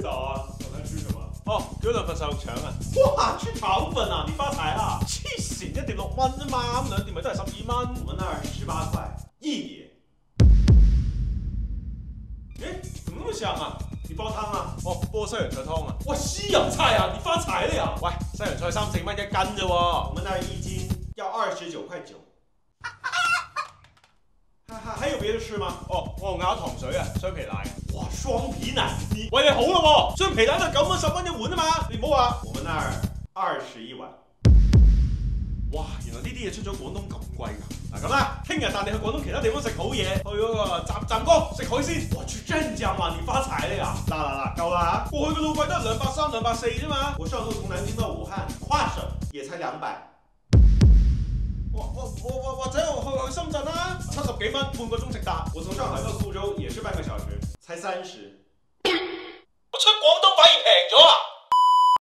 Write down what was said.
早啊，早餐吃什么？哦，叫兩份細肉腸啊！哇，吃腸粉啊！你發財啊！黐線，一碟6蚊啫嘛，咁兩碟咪都係12蚊。我們那兒18塊一碟。誒，怎麼那麼香啊？你煲湯啊？哦，煲西洋菜湯啊！哇，西洋菜啊！你發財了呀！喂，西洋菜3、4蚊一斤啫喎。我們那兒1斤要29.9塊。還有別的吃嗎？哦，我牛咬糖水啊，雙皮奶。哇，雙皮奶！你喂，你好啦喎，雙皮奶都係9蚊10蚊一碗啊嘛，你唔好話。我們那兒21碗。哇，原來呢啲嘢出咗廣東咁貴㗎！嗱咁啦，聽日帶你去廣東其他地方食好嘢，去嗰個湛江食海鮮。我去鎮江嘛，你發財了呀！嗱，夠啦嚇，過去嘅路費都係230、240啫嘛。我上次從南京到武漢跨省也才200。或者我去深圳啦，70幾蚊半個鐘直達。我從上海到蘇州也是半個小時，才30。我出廣東反而平咗啊！